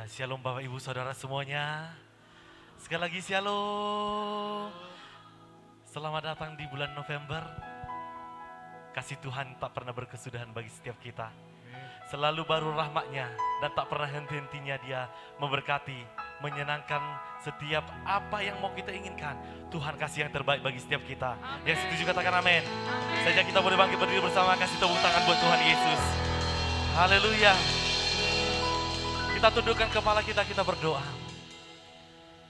Shalom Bapak Ibu Saudara semuanya. Sekali lagi shalom. Selamat datang di bulan November. Kasih Tuhan tak pernah berkesudahan bagi setiap kita. Selalu baru rahmat-Nya dan tak pernah henti-hentinya Dia memberkati, menyenangkan setiap apa yang mau kita inginkan. Tuhan kasih yang terbaik bagi setiap kita. Yang setuju katakan amin. Saja kita boleh bangkit berdiri bersama, kasih tepuk tangan buat Tuhan Yesus. Haleluya. Kita tundukkan kepala kita berdoa.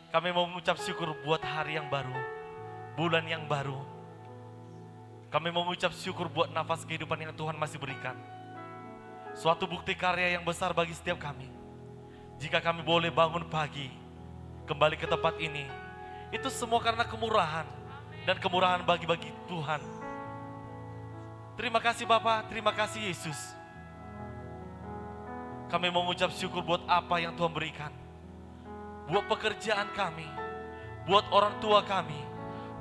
Kami mau mengucap syukur buat hari yang baru, bulan yang baru. Kami mau mengucap syukur buat nafas kehidupan yang Tuhan masih berikan. Suatu bukti karya yang besar bagi setiap kami. Jika kami boleh bangun pagi, kembali ke tempat ini, itu semua karena kemurahan dan kemurahan bagi Tuhan. Terima kasih Bapa, terima kasih Yesus. Kami mau mengucap syukur buat apa yang Tuhan berikan. Buat pekerjaan kami, buat orang tua kami,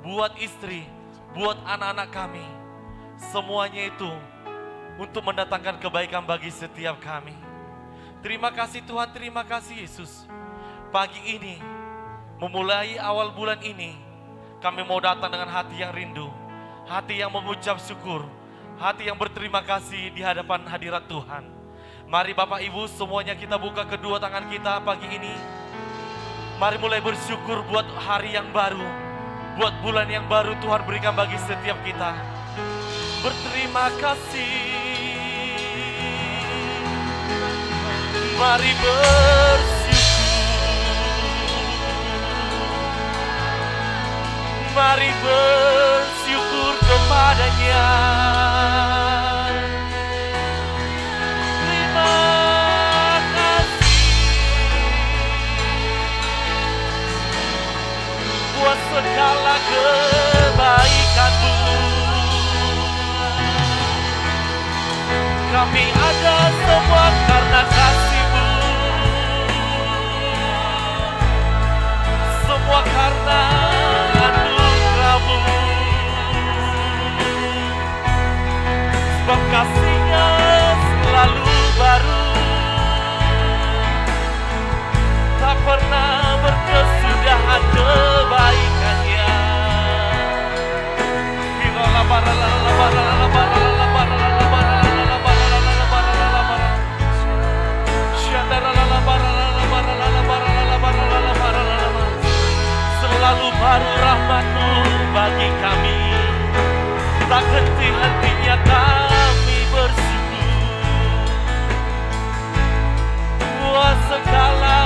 buat istri, buat anak-anak kami. Semuanya itu untuk mendatangkan kebaikan bagi setiap kami. Terima kasih Tuhan, terima kasih Yesus. Pagi ini, memulai awal bulan ini, kami mau datang dengan hati yang rindu, hati yang mengucap syukur, hati yang berterima kasih di hadapan hadirat Tuhan. Mari Bapak Ibu semuanya kita buka kedua tangan kita pagi ini. Mari mulai bersyukur buat hari yang baru, buat bulan yang baru Tuhan berikan bagi setiap kita. Berterima kasih. Mari bersyukur. Mari bersyukur kepada-Nya. Buat segala kebaikan-Mu. Kami ada semua karena kasih-Mu. Semua karena anugerah-Mu. Sebab kasih-Nya selalu baru, tak pernah berkesudahan kebaikan-Nya. Selalu baru rahmat-Mu bagi kami, tak henti-hentinya kami bersyukur buat segala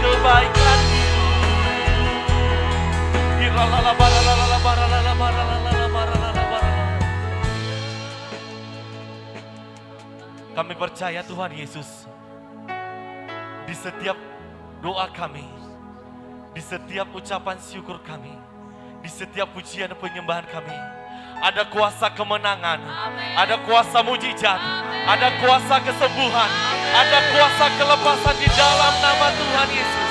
kebaikan-Mu. Kami percaya Tuhan Yesus, di setiap doa kami, di setiap ucapan syukur kami, di setiap pujian dan penyembahan kami, ada kuasa kemenangan, ada kuasa mujizat, ada kuasa kesembuhan, ada kuasa kelepasan di dalam nama Tuhan Yesus.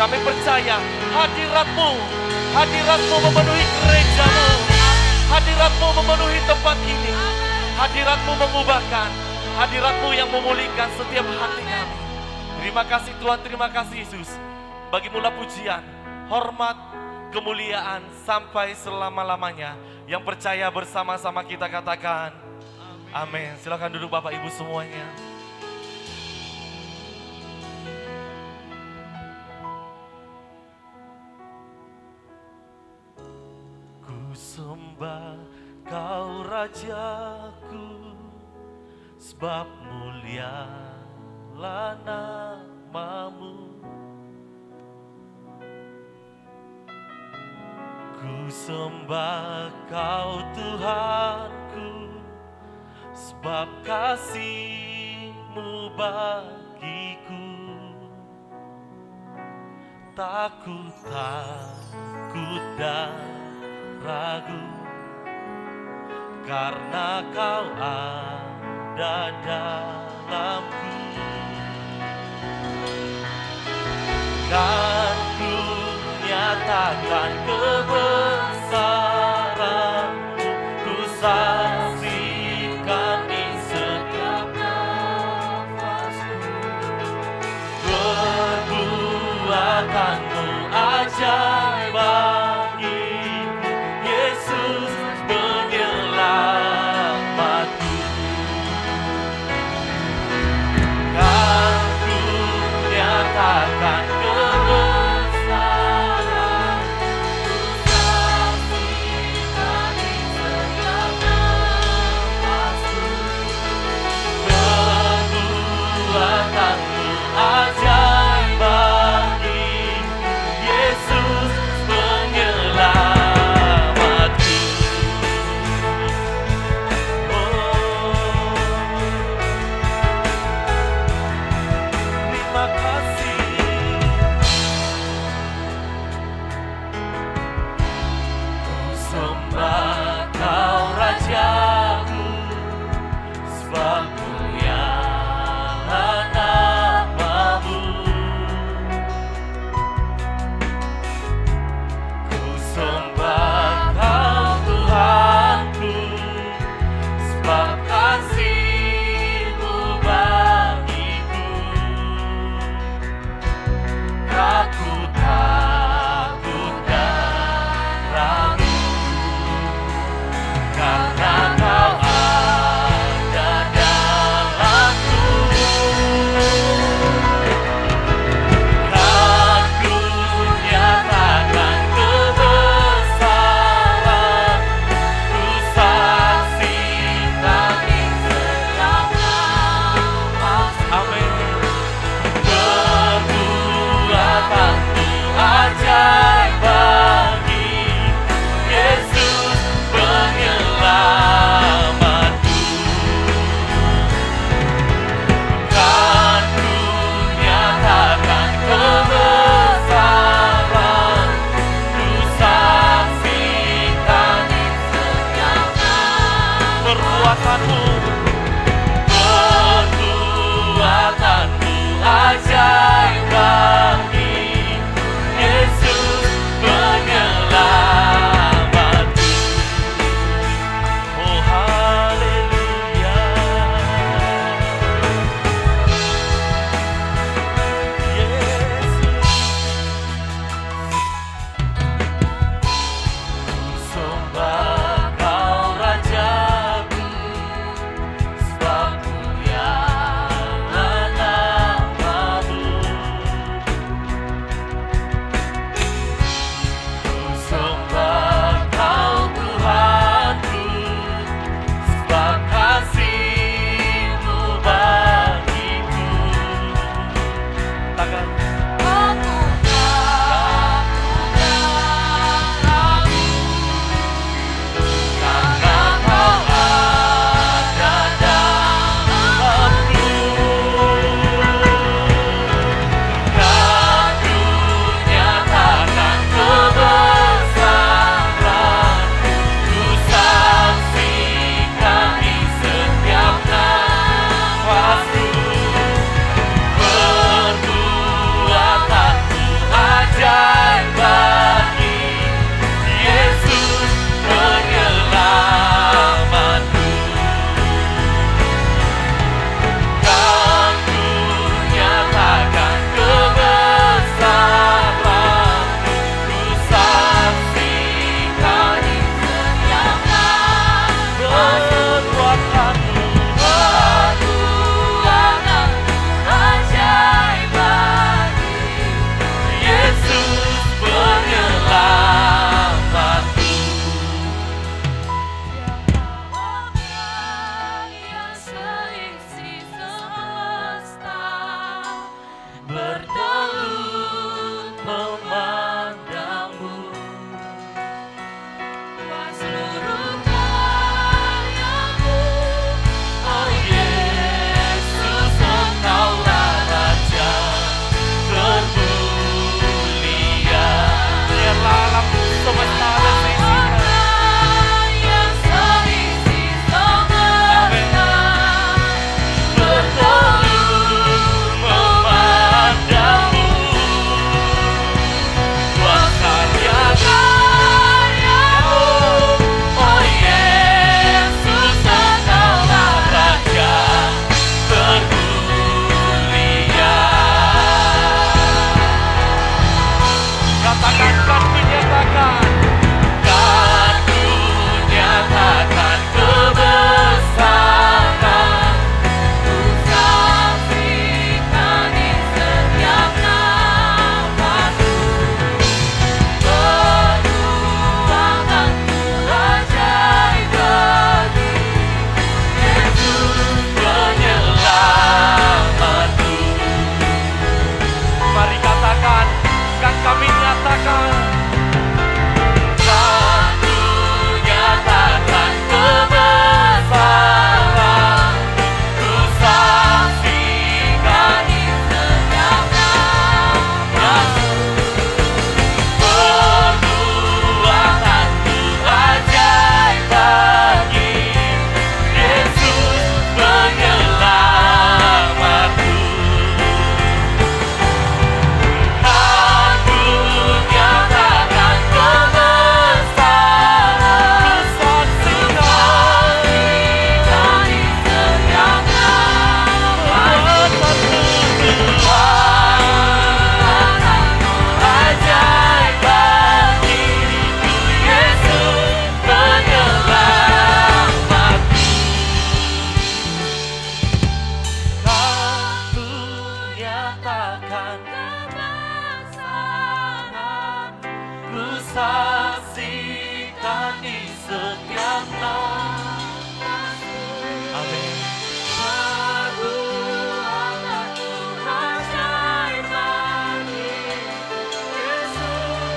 Kami percaya hadirat-Mu, hadirat-Mu memenuhi gereja-Mu, hadirat-Mu memenuhi tempat ini, hadirat-Mu mengubahkan, hadirat-Mu yang memulihkan setiap hati kami. Terima kasih Tuhan, terima kasih Yesus. Bagi mula pujian, hormat, kemuliaan sampai selama-lamanya. Yang percaya bersama-sama kita katakan amin. Silakan duduk Bapak Ibu semuanya. Ku sembah Kau Rajaku, sebab mulialah nama-Mu. Ku sembah Kau Tuhanku, sebab kasih-Mu bagiku. Takut dan ragu, karena Kau ada dalamku. Kan ku nyatakan kebesaran-Mu, ku saksikan di setiap nafasku.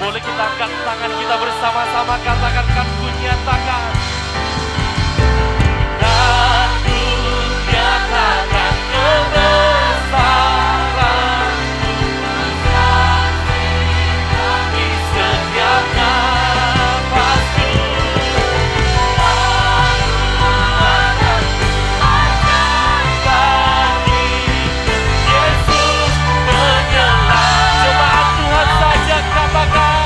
Boleh kita angkat tangan kita bersama-sama, katakan kan ku nyatakan. Dan ku nyatakan kebesaran-Mu di setiap nafasku. Yesus penyelamat. Jemaat Tuhan saja katakan.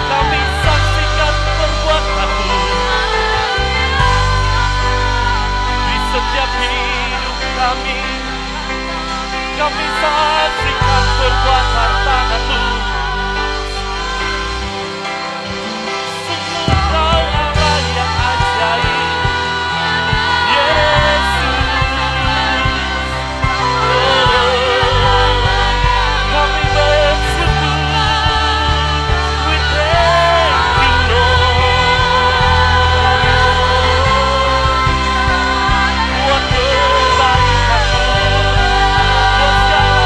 Kami saksikan perbuatan-Mu di setiap hidup kami. Kami saksikan perbuatan tangan-Mu. Sungguh Kau Allah yang ajaib, Yesus. Kami bersyukur. Buat kebaikan-Mu, buat segala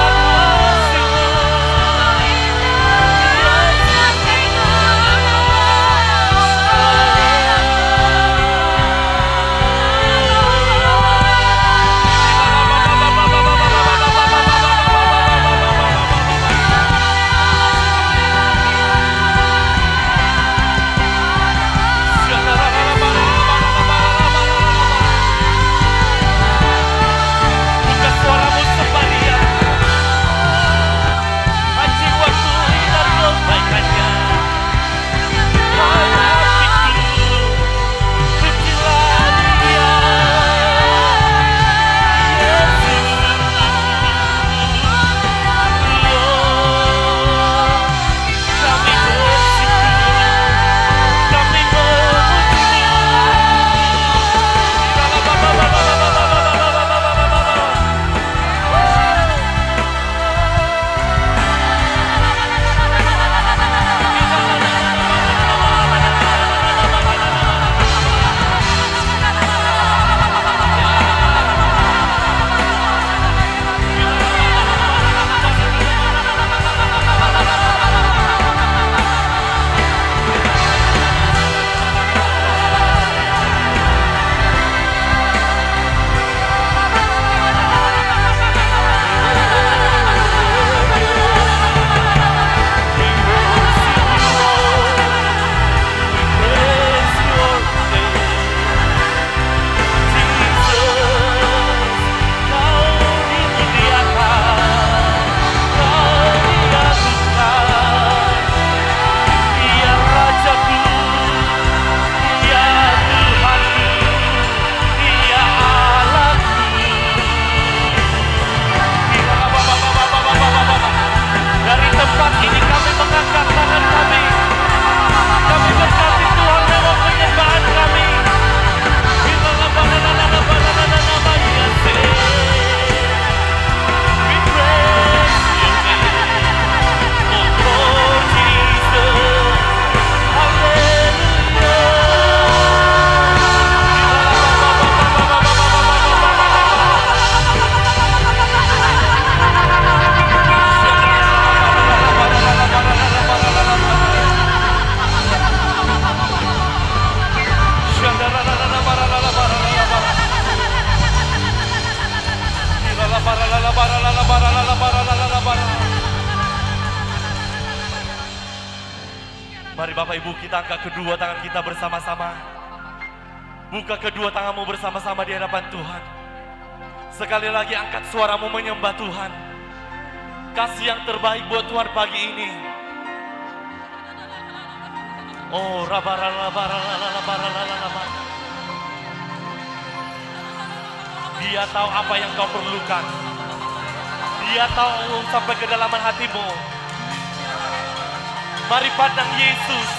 Bapak Ibu, kita angkat kedua tangan kita bersama-sama. Buka kedua tanganmu bersama-sama di hadapan Tuhan. Sekali lagi angkat suaramu menyembah Tuhan. Kasih yang terbaik buat Tuhan pagi ini. Oh, Dia tahu apa yang kau perlukan. Dia tahu sampai kedalaman hatimu. Mari pandang Yesus.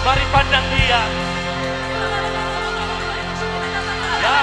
Mari pandang Dia. Ya.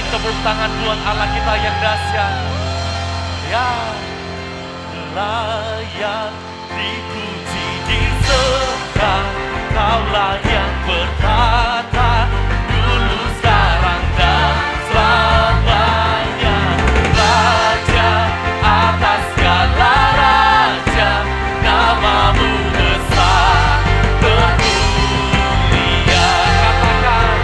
Tepuk tangan buat Allah kita yang dahsyat. Ya, layak dipuji disembah. Kaulah yang bertata dulu, sekarang dan selamanya. Raja atas segala raja, namamu besar bermulia. Katakan,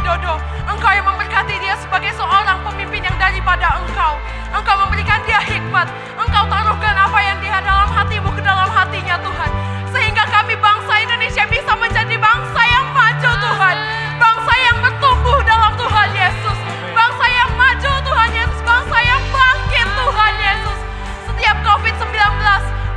Widodo. Engkau yang memberkati dia sebagai seorang pemimpin yang daripada Engkau. Engkau memberikan dia hikmat. Engkau taruhkan apa yang dia dalam hatimu ke dalam hatinya Tuhan. Sehingga kami bangsa Indonesia bisa menjadi bangsa yang maju Tuhan. Bangsa yang bertumbuh dalam Tuhan Yesus. Bangsa yang maju Tuhan Yesus. Bangsa yang bangkit Tuhan Yesus. Setiap COVID-19,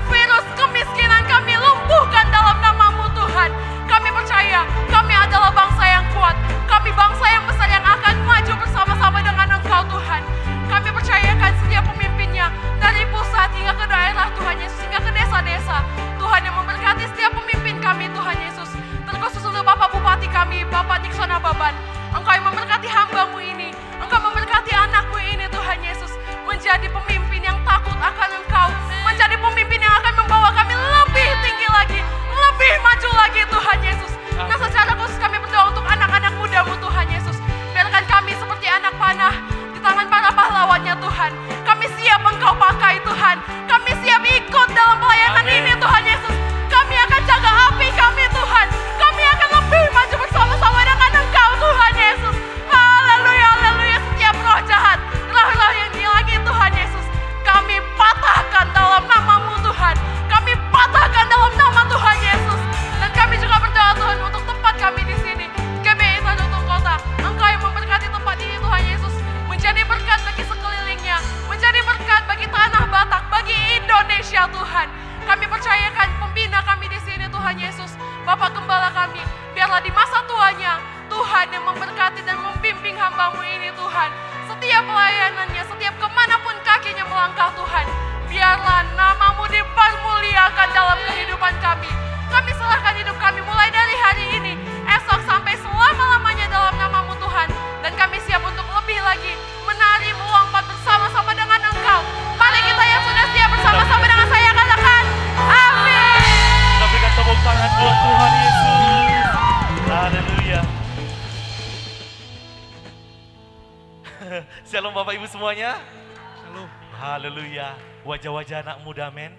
virus kemiskinan kami lumpuhkan dalam nama-Mu Tuhan. Kami percaya kami adalah bangsa yang kuat. Kami bangsa yang besar yang akan maju bersama-sama dengan Engkau Tuhan. Kami percayakan setiap pemimpinnya dari pusat hingga ke daerah Tuhan Yesus, hingga ke desa-desa. Tuhan yang memberkati setiap pemimpin kami Tuhan Yesus. Terkhusus untuk Bapak Bupati kami, Bapak Nixon Ababan. Engkau yang memberkati hamba-Mu ini. Engkau memberkati anak-Mu ini Tuhan Yesus. Menjadi pemimpin yang takut akan Engkau. Menjadi pemimpin yang akan membawa kami lebih tinggi lagi. Lebih maju lagi Tuhan Yesus. Nah secara khusus kami berdoa untuk anak-anak muda-Mu Tuhan Yesus. Biarkan kami seperti anak panah di tangan para pahlawannya Tuhan. Kami siap Engkau pakai Tuhan. Kami siap ikut dalam pelayanan ini Tuhan Yesus. Kami akan jaga api kami Tuhan. Kami akan lebih maju bersama-sama dengan Engkau Tuhan Yesus. Haleluya, haleluya. Setiap roh jahat, roh-roh yang di langit Tuhan Yesus, kami patahkan dalam nama-Mu Tuhan. Kami patahkan dalam nama Tuhan Yesus. Dan kami juga berdoa Tuhan untuk tempat kami di sini, GBI Tarutung Kota. Engkau yang memberkati tempat ini Tuhan Yesus, menjadi berkat bagi sekelilingnya, menjadi berkat bagi tanah Batak, bagi Indonesia Tuhan. Kami percayakan pembina kami di sini Tuhan Yesus, Bapak Gembala kami, biarlah di masa tuanya Tuhan yang memberkati dan membimbing hamba-Mu ini Tuhan. Setiap pelayanannya, setiap kemanapun kakinya melangkah Tuhan, biarlah nama-Mu dipermuliakan dalam kehidupan kami. Kami serahkan hidup kami mulai dari hari ini, esok sampai selama-lamanya dalam nama-Mu Tuhan. Dan kami siap untuk lebih lagi menari, melompat bersama-sama dengan Engkau. Mari kita yang sudah siap bersama-sama dengan saya katakan, amin. Kita berikan tepuk tangan buat Tuhan Yesus. Haleluya. Shalom Bapak Ibu semuanya. Shalom. Haleluya. Wajah-wajah anak muda men.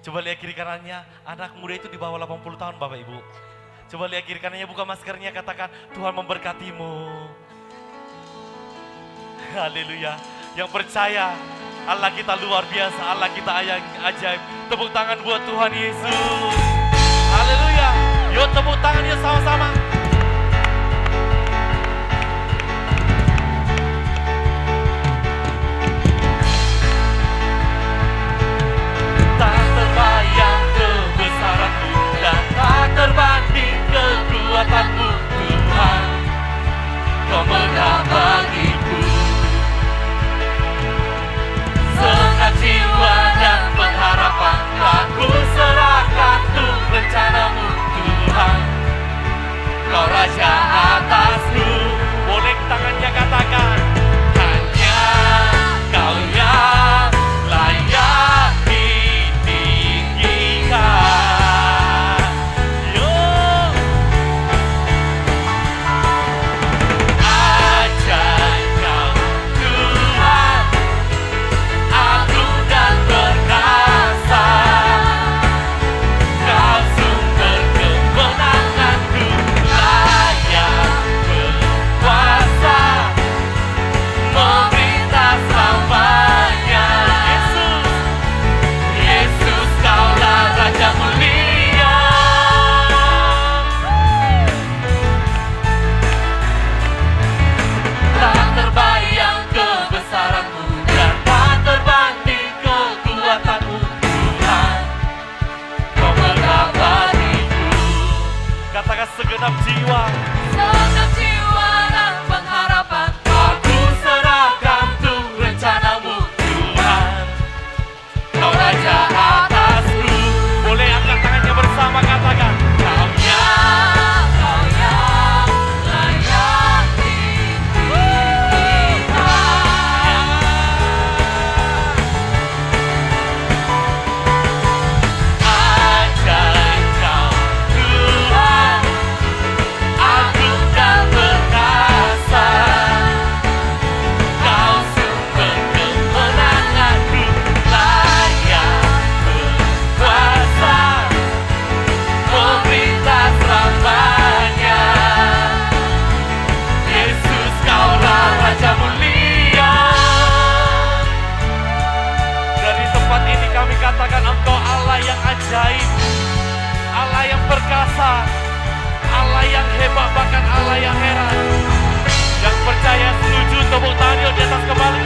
Coba lihat kiri kanannya, anak muda itu di bawah 80 tahun Bapak Ibu. Coba lihat kiri kanannya, buka maskernya, katakan Tuhan memberkatimu. Haleluya. Yang percaya Allah kita luar biasa, Allah kita yang ajaib. Tepuk tangan buat Tuhan Yesus. Haleluya. Yuk tepuk tangan yuk sama-sama. Tak terbayang kebesaran-Mu dan tak terbanding kekuatan-Mu Tuhan. Kau menang bagiku. Senang jiwa dan pengharapan aku serahkan untuk rencana-Mu Tuhan. Kau Raja atasku. Boleh tangannya katakan, hanya Kau yang layak ditinggikan. Yo, ajaib Kau Tuhan, agung dan perkasa. Kau sumber kemenanganku, layak berkuasa, memerintah selamanya. Yesus, Yesus Kaulah Raja mulia. Tak terbayang kebesaran-Mu dan tak terbanding kekuatan-Mu Tuhan. Kau menang bagiku. Katakan segenap jiwa. Segenap jiwa dan pengharapan Aku serahkan untuk rencana-Mu Tuhan. Kau Raja atasku. Boleh angkat tangannya bersama, katakan Kau yang layak ditinggikan. ajaib Kau Tuhan, agung dan perkasa, Allah yang hebat, bahkan Allah yang heran. Yang percaya setuju, tepuk tangan yuk di atas kembali.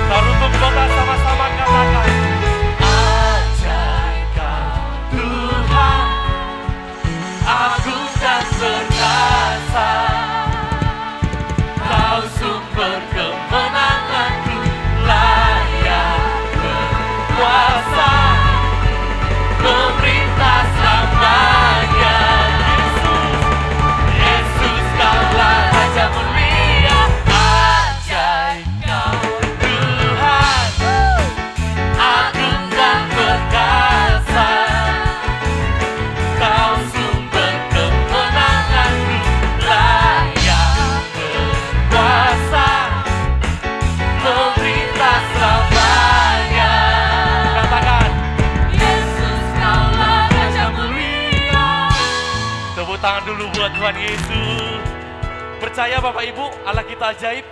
Tarutung kota sama-sama katakan, ajaib Kau Tuhan, agung dan perkasa, Kau sumber kemenanganku, layak berkuasa, pemerintah selamanya. Yesus, Kaulah Raja mulia, ajaib Kau Tuhan, agung dan perkasa, Kau sumber kemenanganku, layak berkuasa, pemerintah selamanya. Katakan, Yesus, Kaulah Raja mulia. Tepuk tangan dulu buat Tuhan Yesus. Percaya Bapak Ibu, Allah kita ajaib.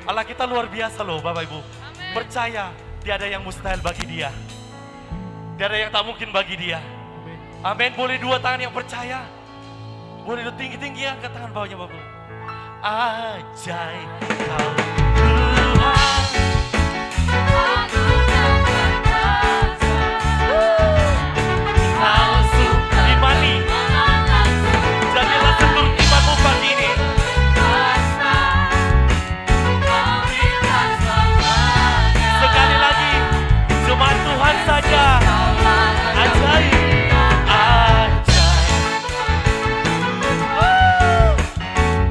Allah kita luar biasa loh Bapak Ibu. Percaya, tiada yang mustahil bagi Dia. Tiada yang tak mungkin bagi Dia. Amin. Boleh dua tangan yang percaya. Boleh tinggi-tinggi angkat tangan bawahnya Bapak. Ajaib Kau Tuhan, Kau sumber imani. Jadilah setur imanmu pagi ini. Sekali lagi, cuma Tuhan saja. Ajaib, ajaib.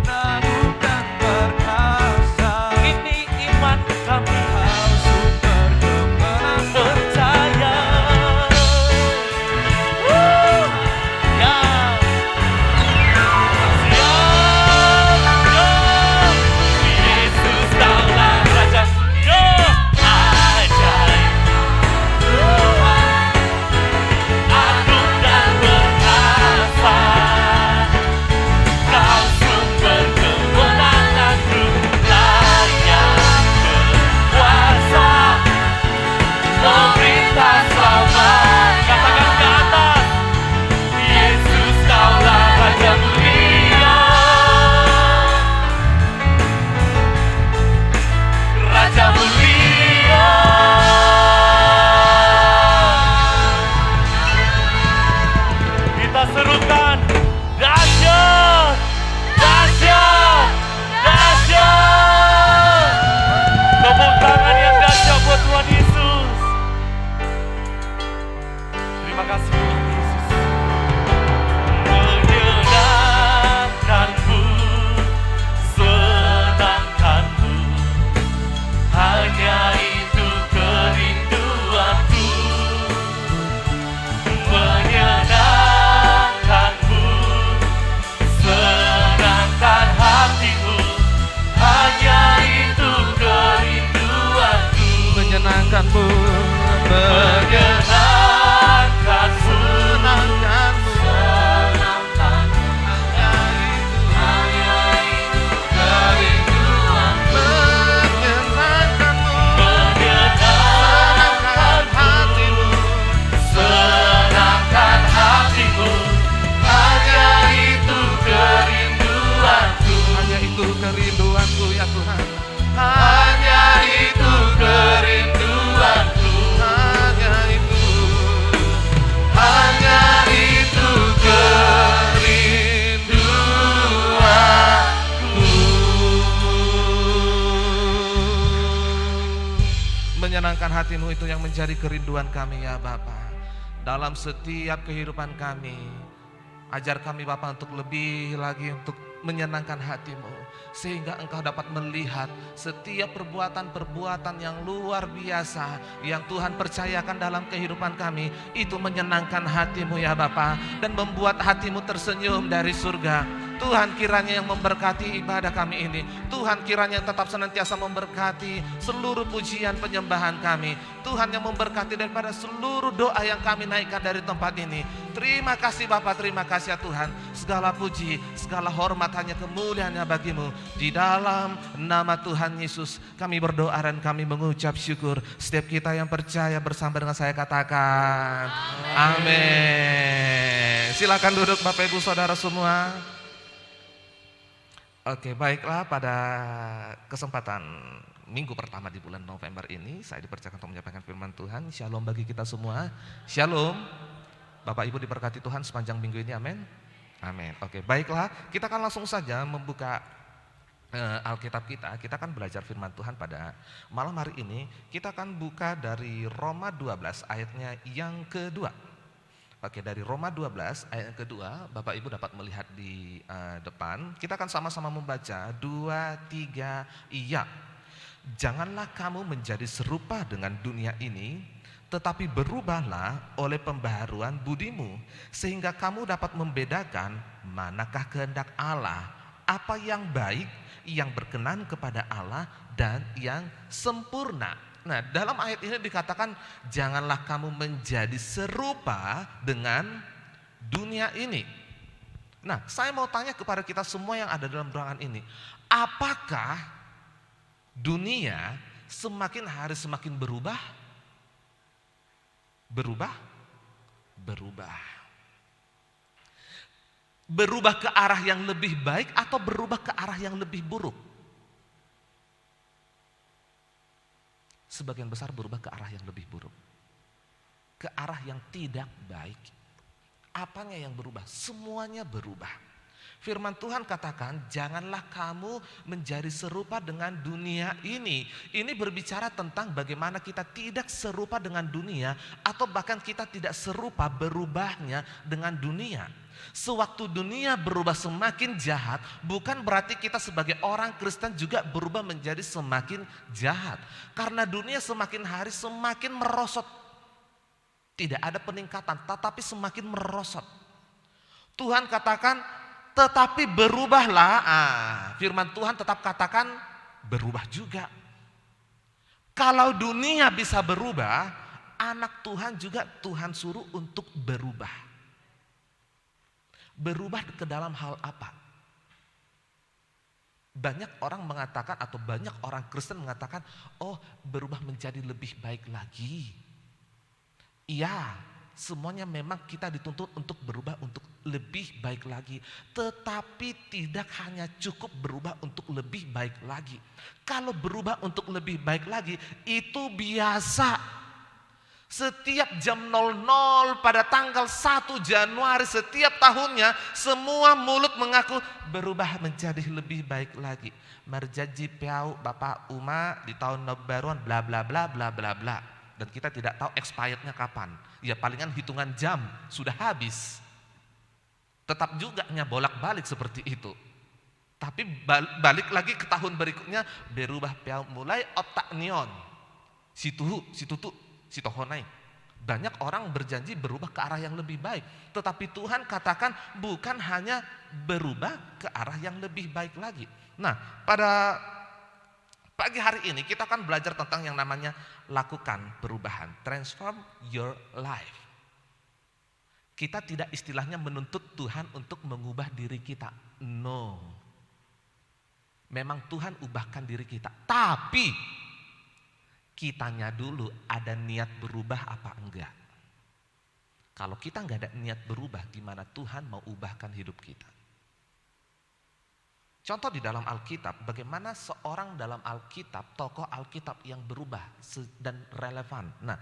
Agung dan perkasa, Ini iman kami, Kau sumber kemenangan. percaya. Ya, siap, yo. Yesus Kaulah Raja, yo. Ajaib, agung dan perkasa, Kau sumber kemenanganku, layak berkuasa, pemerintah selamanya. Katakan ke atas, Yesus Kaulah Raja mulia, Raja mulia. Kita serukan, dahsyat, dahsyat, dahsyat. Tepuk tangan yang dahsyat buat Tuhan Yesus. Terima kasih Tuhan Yesus. Menyenangkanmu, senangkanmu, hanya itu kerinduanku. Menyenangkanmu, senangkan hatimu, hanya itu kerinduanku. Menyenangkanmu, Menyenangkanmu, menyenangkanmu, senangkanmu, hanya itu kerinduanku. menyenangkanmu, Menyenangkan hatimu, senangkan hatimu, hanya itu kerinduanku. hanya itu kerinduanku ya Tuhan. Hanya itu kerinduanku. Hanya itu, Hanya itu kerinduanku. menyenangkan hatimu itu yang menjadi kerinduan kami ya Bapa. Dalam setiap kehidupan kami, ajar kami Bapa untuk lebih lagi untuk menyenangkan hatimu, sehingga engkau dapat melihat setiap perbuatan-perbuatan yang luar biasa yang Tuhan percayakan dalam kehidupan kami, itu menyenangkan hatimu ya Bapa, dan membuat hatimu tersenyum dari surga. Tuhan kiranya yang memberkati ibadah kami ini. Tuhan kiranya yang tetap senantiasa memberkati seluruh pujian penyembahan kami. Tuhan yang memberkati daripada seluruh doa yang kami naikkan dari tempat ini. Terima kasih Bapa, terima kasih ya Tuhan. Segala puji, segala hormat hanya kemuliaannya bagimu. Di dalam nama Tuhan Yesus kami berdoa dan kami mengucap syukur. Setiap kita yang percaya bersama dengan saya katakan amin. Silakan duduk Bapak Ibu Saudara semua. Oke, baiklah, pada kesempatan minggu pertama di bulan November ini saya dipercayakan untuk menyampaikan firman Tuhan. Shalom bagi kita semua. Shalom. Bapak Ibu diberkati Tuhan sepanjang minggu ini, amin. Amin. Oke, baiklah, kita akan langsung saja membuka Alkitab kita. Kita akan belajar firman Tuhan pada malam hari ini. Kita akan buka dari Roma 12 ayatnya yang kedua. Oke, dari Roma 12 ayat yang kedua, Bapak Ibu dapat melihat di depan. Kita akan sama-sama membaca 2, 3, iya. Janganlah kamu menjadi serupa dengan dunia ini, tetapi berubahlah oleh pembaharuan budimu, sehingga kamu dapat membedakan manakah kehendak Allah, apa yang baik, yang berkenan kepada Allah, dan yang sempurna. Nah, dalam ayat ini dikatakan janganlah kamu menjadi serupa dengan dunia ini. Nah, saya mau tanya kepada kita semua yang ada dalam ruangan ini, apakah dunia semakin hari semakin berubah? Berubah? Berubah. Berubah ke arah yang lebih baik atau berubah ke arah yang lebih buruk? Sebagian besar berubah ke arah yang lebih buruk, ke arah yang tidak baik. Apanya yang berubah? Semuanya berubah. Firman Tuhan katakan janganlah kamu menjadi serupa dengan dunia ini. Ini berbicara tentang bagaimana kita tidak serupa dengan dunia, atau bahkan kita tidak serupa berubahnya dengan dunia. Sewaktu dunia berubah semakin jahat, bukan berarti kita sebagai orang Kristen juga berubah menjadi semakin jahat. Karena dunia semakin hari semakin merosot. Tidak ada peningkatan, tetapi semakin merosot. Tuhan katakan, tetapi berubahlah. Firman Tuhan tetap katakan, berubah juga. Kalau dunia bisa berubah, anak Tuhan juga Tuhan suruh untuk berubah. Berubah ke dalam hal apa? Banyak orang mengatakan atau banyak orang Kristen mengatakan, oh berubah menjadi lebih baik lagi. Iya, semuanya memang kita dituntut untuk berubah untuk lebih baik lagi. Tetapi tidak hanya cukup berubah untuk lebih baik lagi. Kalau berubah untuk lebih baik lagi itu biasa. Setiap jam 00 pada tanggal 1 Januari setiap tahunnya, semua mulut mengaku berubah menjadi lebih baik lagi. Merjanji piau Bapak Uma di tahun baruan bla bla bla bla bla bla. Dan kita tidak tahu expirednya kapan. Ya palingan hitungan jam sudah habis. Tetap juga bolak-balik seperti itu. Tapi balik lagi ke tahun berikutnya berubah piau mulai otak neon. Sitohonai. Banyak orang berjanji berubah ke arah yang lebih baik. Tetapi Tuhan katakan bukan hanya berubah ke arah yang lebih baik lagi. Nah, pada pagi hari ini kita akan belajar tentang yang namanya lakukan perubahan. Transform your life. Kita tidak istilahnya menuntut Tuhan untuk mengubah diri kita. No. Memang Tuhan ubahkan diri kita. Tapi kitanya dulu ada niat berubah apa enggak. Kalau kita enggak ada niat berubah, gimana Tuhan mau ubahkan hidup kita? Contoh di dalam Alkitab, bagaimana seorang dalam Alkitab, tokoh Alkitab yang berubah dan relevan. Nah,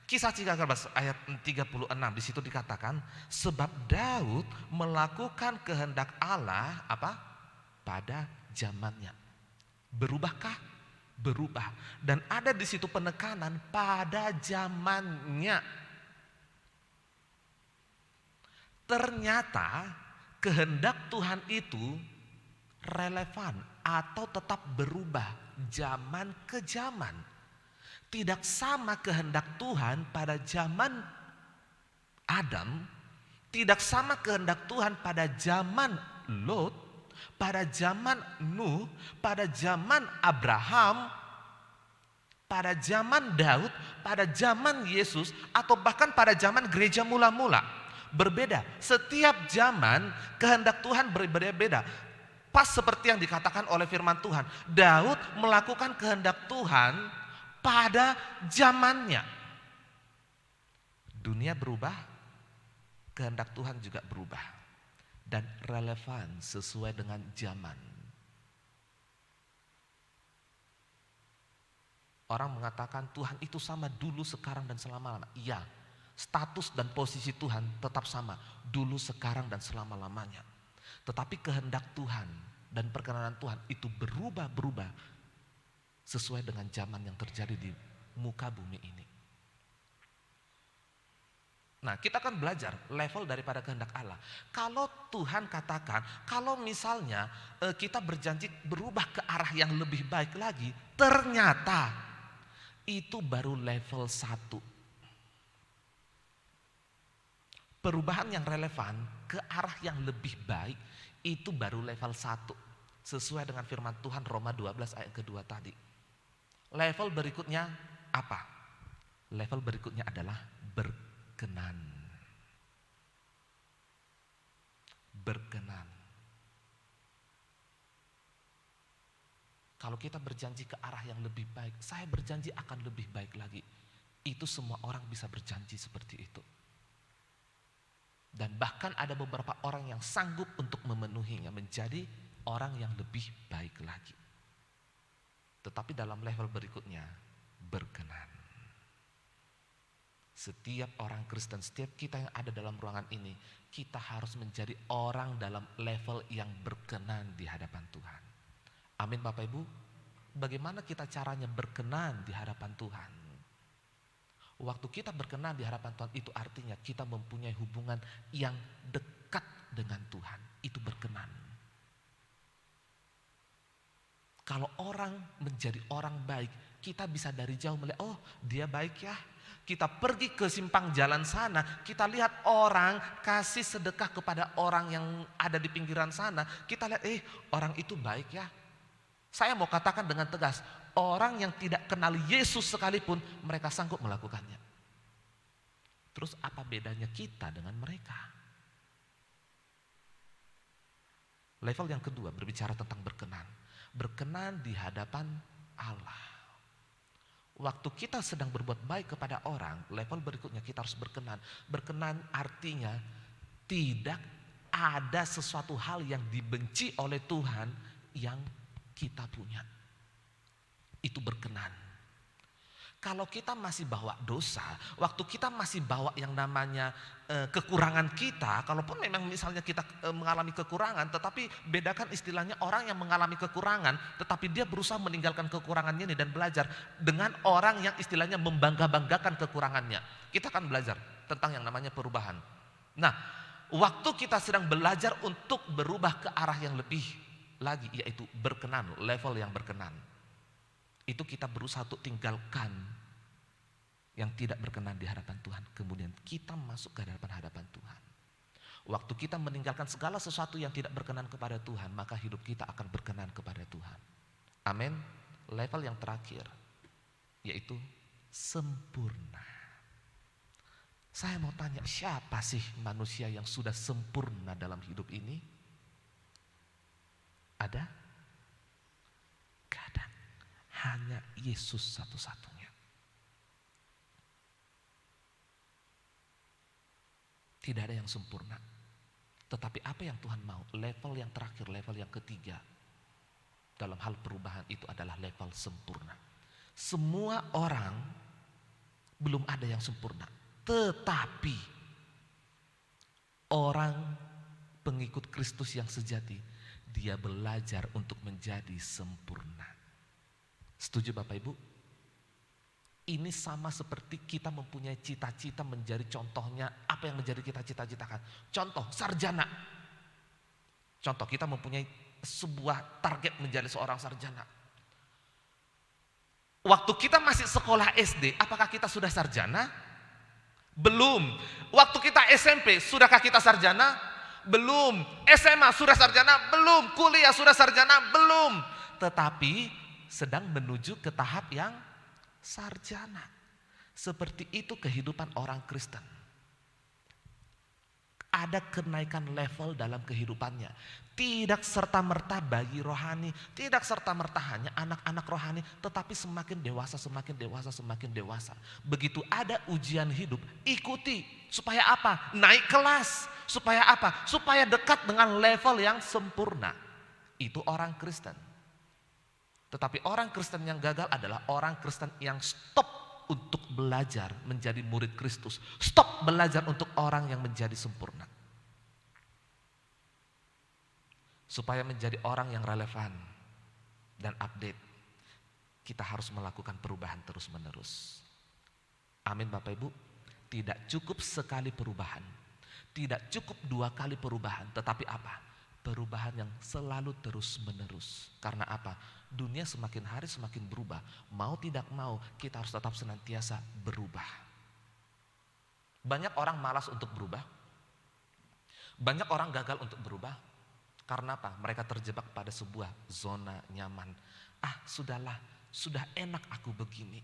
Kisah 13 ayat 36 di situ dikatakan, sebab Daud melakukan kehendak Allah apa? Pada zamannya. Berubahkah? Berubah, dan ada di situ penekanan pada zamannya. Ternyata kehendak Tuhan itu relevan atau tetap berubah zaman ke zaman. Tidak sama kehendak Tuhan pada zaman Adam, tidak sama kehendak Tuhan pada zaman Lot, pada zaman Nuh, pada zaman Abraham, pada zaman Daud, pada zaman Yesus, atau bahkan pada zaman gereja mula-mula. Berbeda, setiap zaman kehendak Tuhan berbeda-beda. Pas seperti yang dikatakan oleh firman Tuhan, Daud melakukan kehendak Tuhan pada zamannya. Dunia berubah, kehendak Tuhan juga berubah. Dan relevan sesuai dengan zaman. Orang mengatakan Tuhan itu sama dulu, sekarang, dan selama-lamanya. Iya, status dan posisi Tuhan tetap sama, dulu, sekarang, dan selama-lamanya. Tetapi kehendak Tuhan dan perkenanan Tuhan itu berubah-berubah sesuai dengan zaman yang terjadi di muka bumi ini. Nah, kita akan belajar level daripada kehendak Allah. Kalau Tuhan katakan, kalau misalnya kita berjanji berubah ke arah yang lebih baik lagi, ternyata itu baru level 1. Perubahan yang relevan ke arah yang lebih baik itu baru level 1. Sesuai dengan firman Tuhan Roma 12 ayat kedua tadi. Level berikutnya apa? Level berikutnya adalah berkenan. Berkenan. Kalau kita berjanji ke arah yang lebih baik, saya berjanji akan lebih baik lagi. Itu semua orang bisa berjanji seperti itu. Dan bahkan ada beberapa orang yang sanggup untuk memenuhinya, menjadi orang yang lebih baik lagi. Tetapi dalam level berikutnya, berkenan. Setiap orang Kristen, setiap kita yang ada dalam ruangan ini, kita harus menjadi orang dalam level yang berkenan di hadapan Tuhan. Amin Bapak Ibu. Bagaimana kita caranya berkenan di hadapan Tuhan? Waktu kita berkenan di hadapan Tuhan, itu artinya kita mempunyai hubungan yang dekat dengan Tuhan. Itu berkenan. Kalau orang menjadi orang baik, kita bisa dari jauh melihat, oh dia baik ya. Kita pergi ke simpang jalan sana, kita lihat orang kasih sedekah kepada orang yang ada di pinggiran sana. Kita lihat, orang itu baik ya. Saya mau katakan dengan tegas, orang yang tidak kenal Yesus sekalipun mereka sanggup melakukannya. Terus apa bedanya kita dengan mereka? Level yang kedua berbicara tentang berkenan. Berkenan di hadapan Allah. Waktu kita sedang berbuat baik kepada orang, level berikutnya kita harus berkenan. Berkenan artinya tidak ada sesuatu hal yang dibenci oleh Tuhan yang kita punya. Itu berkenan. Kalau kita masih bawa dosa, waktu kita masih bawa yang namanya kekurangan kita, kalaupun memang misalnya kita mengalami kekurangan, tetapi bedakan istilahnya orang yang mengalami kekurangan, tetapi dia berusaha meninggalkan kekurangannya ini dan belajar, dengan orang yang istilahnya membangga-banggakan kekurangannya. Kita akan belajar tentang yang namanya perubahan. Nah, waktu kita sedang belajar untuk berubah ke arah yang lebih lagi, yaitu berkenan, level yang berkenan. Itu kita berusaha untuk tinggalkan yang tidak berkenan di hadapan Tuhan. Kemudian kita masuk ke hadapan Tuhan. Waktu kita meninggalkan segala sesuatu yang tidak berkenan kepada Tuhan, maka hidup kita akan berkenan kepada Tuhan. Amin. Level yang terakhir, yaitu sempurna. Saya mau tanya, siapa sih manusia yang sudah sempurna dalam hidup ini? Ada? Gak ada. Hanya Yesus satu-satunya. Tidak ada yang sempurna. Tetapi apa yang Tuhan mau? Level yang terakhir, level yang ketiga dalam hal perubahan itu adalah level sempurna. Semua orang belum ada yang sempurna. Tetapi orang pengikut Kristus yang sejati, dia belajar untuk menjadi sempurna. Setuju Bapak Ibu? Ini sama seperti kita mempunyai cita-cita menjadi, contohnya apa yang menjadi kita cita-citakan. Contoh, sarjana. Contoh, kita mempunyai sebuah target menjadi seorang sarjana. Waktu kita masih sekolah SD, apakah kita sudah sarjana? Belum. Waktu kita SMP, sudahkah kita sarjana? Belum. SMA sudah sarjana? Belum. Kuliah sudah sarjana? Belum. Tetapi sedang menuju ke tahap yang sarjana. Seperti itu kehidupan orang Kristen. Ada kenaikan level dalam kehidupannya. Tidak serta-merta bagi rohani, tidak serta-merta hanya anak-anak rohani, tetapi semakin dewasa, semakin dewasa, semakin dewasa. Begitu ada ujian hidup, ikuti. Supaya apa? Naik kelas. Supaya apa? Supaya dekat dengan level yang sempurna. Itu orang Kristen. Tetapi orang Kristen yang gagal adalah orang Kristen yang stop untuk belajar menjadi murid Kristus. Stop belajar untuk orang yang menjadi sempurna. Supaya menjadi orang yang relevan dan update, kita harus melakukan perubahan terus-menerus. Amin Bapak Ibu. Tidak cukup sekali perubahan, tidak cukup 2 kali perubahan, tetapi apa? Perubahan yang selalu terus-menerus. Karena apa? Dunia semakin hari semakin berubah. Mau tidak mau, kita harus tetap senantiasa berubah. Banyak orang malas untuk berubah. Banyak orang gagal untuk berubah. Karena apa? Mereka terjebak pada sebuah zona nyaman. Sudahlah, sudah enak aku begini.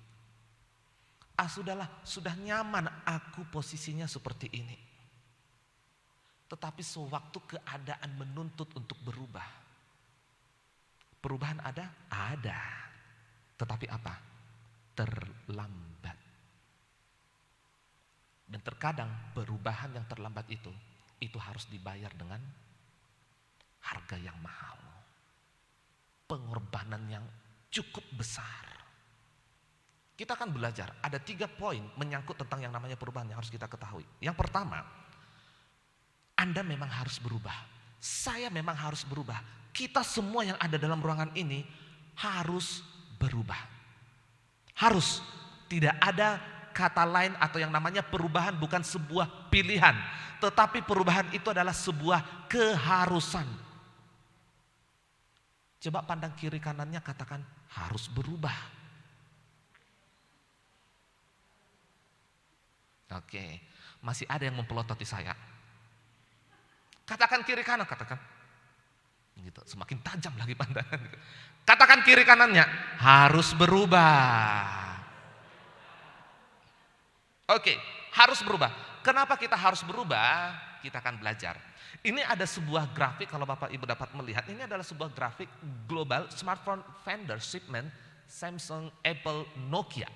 Sudahlah, sudah nyaman aku posisinya seperti ini. Tetapi sewaktu keadaan menuntut untuk berubah. Perubahan ada? Ada. Tetapi apa? Terlambat. Dan terkadang perubahan yang terlambat itu harus dibayar dengan harga yang mahal. Pengorbanan yang cukup besar. Kita akan belajar, ada 3 poin menyangkut tentang yang namanya perubahan yang harus kita ketahui. Yang pertama, Anda memang harus berubah. Saya memang harus berubah. Kita semua yang ada dalam ruangan ini harus berubah. Harus. Tidak ada kata lain atau yang namanya perubahan bukan sebuah pilihan. Tetapi perubahan itu adalah sebuah keharusan. Coba pandang kiri kanannya, katakan harus berubah. Oke, masih ada yang mempelototi saya. Katakan kiri kanan, katakan. Gitu, semakin tajam lagi pandangan. Katakan kiri kanannya, harus berubah. Oke, harus berubah. Kenapa kita harus berubah? Kita akan belajar. Ini ada sebuah grafik, kalau Bapak Ibu dapat melihat, ini adalah sebuah grafik global smartphone vendor shipment Samsung, Apple, Nokia.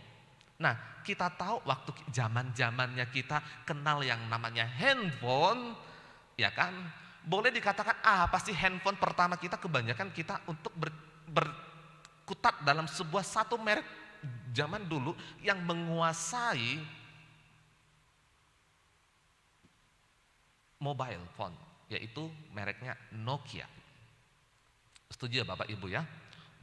Nah, kita tahu waktu zaman-zamannya kita kenal yang namanya handphone, ya kan? Boleh dikatakan pasti handphone pertama kita kebanyakan kita untuk berkutat dalam sebuah satu merek zaman dulu yang menguasai mobile phone, yaitu mereknya Nokia. Setuju ya Bapak Ibu ya?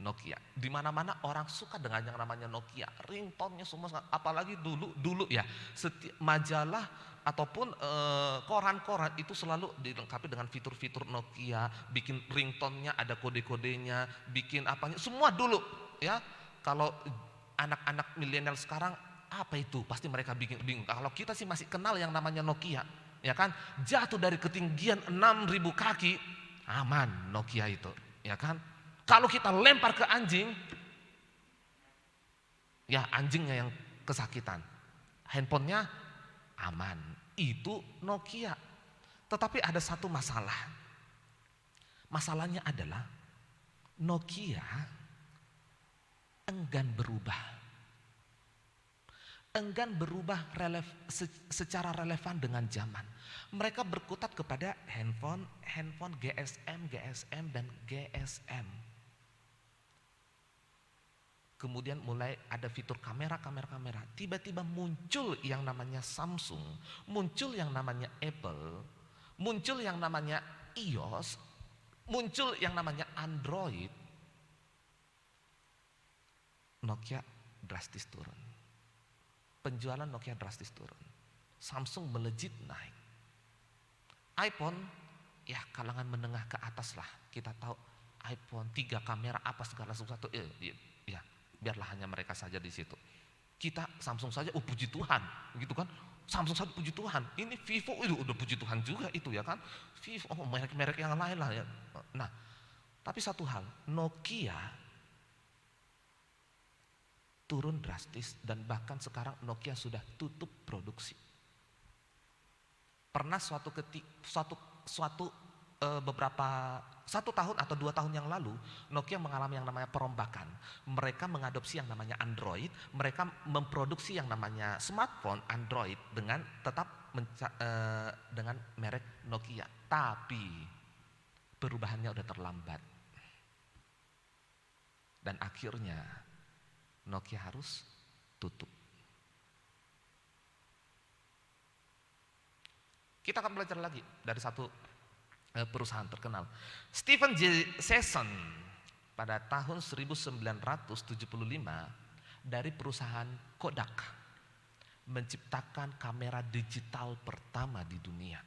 Nokia. Di mana-mana orang suka dengan yang namanya Nokia. Ringtone-nya semua, apalagi dulu ya. Majalah ataupun koran-koran itu selalu dilengkapi dengan fitur-fitur Nokia, bikin ringtone-nya ada kode-kodenya, bikin apanya, semua dulu ya. Kalau anak-anak milenial sekarang apa itu? Pasti mereka bingung. Kalau kita sih masih kenal yang namanya Nokia, ya kan? Jatuh dari ketinggian 6.000 kaki, aman Nokia itu, ya kan? Kalau kita lempar ke anjing, ya anjingnya yang kesakitan. Handphonenya aman, itu Nokia. Tetapi ada satu masalah. Masalahnya adalah Nokia enggan berubah. Enggan berubah secara relevan dengan zaman. Mereka berkutat kepada handphone GSM dan GSM. Kemudian mulai ada fitur kamera. Tiba-tiba muncul yang namanya Samsung, muncul yang namanya Apple, muncul yang namanya iOS, muncul yang namanya Android. Nokia drastis turun. Penjualan Nokia drastis turun. Samsung melejit naik. iPhone, ya kalangan menengah ke atas lah. Kita tahu iPhone 3 kamera apa segala sesuatu. Ya biarlah hanya mereka saja di situ. Kita Samsung saja, puji Tuhan, gitu kan? Samsung satu puji Tuhan, ini Vivo itu udah puji Tuhan juga itu ya kan. Vivo, merek-merek yang lain lah ya. Nah, tapi satu hal, Nokia turun drastis dan bahkan sekarang Nokia sudah tutup produksi. Pernah satu tahun atau 2 tahun yang lalu Nokia mengalami yang namanya perombakan. Mereka mengadopsi yang namanya Android, mereka memproduksi yang namanya smartphone Android dengan tetap dengan merek Nokia. Tapi perubahannya udah terlambat. Dan akhirnya Nokia harus tutup. Kita akan belajar lagi dari satu perusahaan terkenal. Stephen J. Sesson pada tahun 1975 dari perusahaan Kodak menciptakan kamera digital pertama di dunia.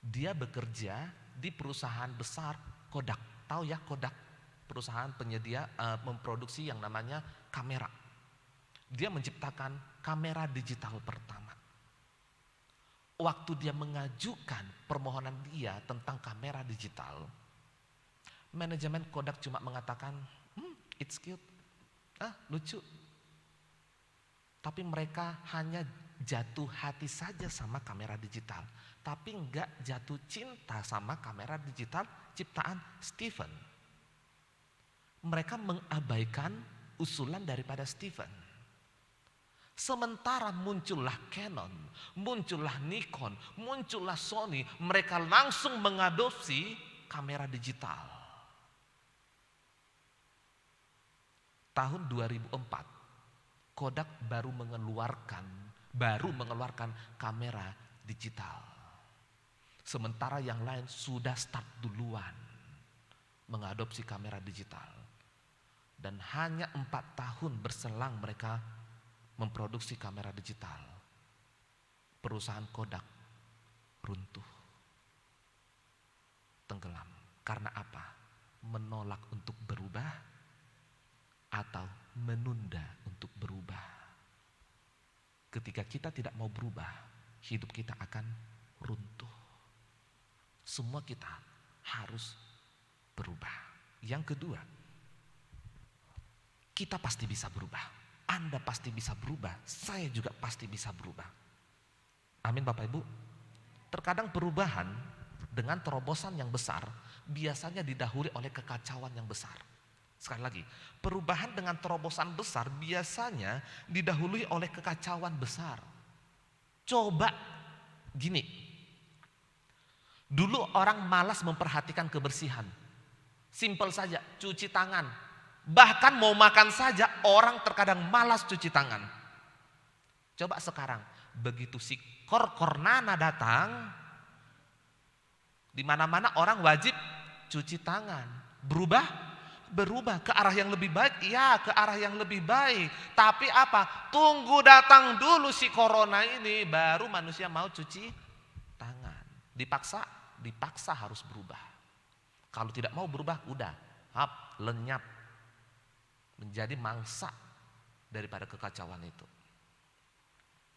Dia bekerja di perusahaan besar Kodak. Tahu ya Kodak? Perusahaan penyedia memproduksi yang namanya kamera. Dia menciptakan kamera digital pertama. Waktu dia mengajukan permohonan dia tentang kamera digital, manajemen Kodak cuma mengatakan, it's cute, lucu. Tapi mereka hanya jatuh hati saja sama kamera digital, tapi enggak jatuh cinta sama kamera digital ciptaan Stephen. Mereka mengabaikan usulan daripada Stephen. Sementara muncullah Canon, muncullah Nikon, muncullah Sony, mereka langsung mengadopsi kamera digital. Tahun 2004, Kodak baru mengeluarkan kamera digital. Sementara yang lain sudah start duluan mengadopsi kamera digital. Dan hanya 4 tahun berselang mereka memproduksi kamera digital, perusahaan Kodak runtuh, tenggelam. Karena apa? Menolak untuk berubah atau menunda untuk berubah. Ketika kita tidak mau berubah, hidup kita akan runtuh. Semua kita harus berubah. Yang kedua, kita pasti bisa berubah. Anda pasti bisa berubah, saya juga pasti bisa berubah. Amin Bapak Ibu. Terkadang perubahan dengan terobosan yang besar biasanya didahului oleh kekacauan yang besar. Sekali lagi, perubahan dengan terobosan besar biasanya didahului oleh kekacauan besar. Coba gini, dulu orang malas memperhatikan kebersihan. Simpel saja, cuci tangan. Bahkan mau makan saja orang terkadang malas cuci tangan. Coba sekarang, begitu si Corona datang, di mana-mana orang wajib cuci tangan. Berubah ke arah yang lebih baik, iya ke arah yang lebih baik. Tapi apa? Tunggu datang dulu si Corona ini, baru manusia mau cuci tangan. Dipaksa harus berubah. Kalau tidak mau berubah, udah lenyap. Menjadi mangsa daripada kekacauan itu.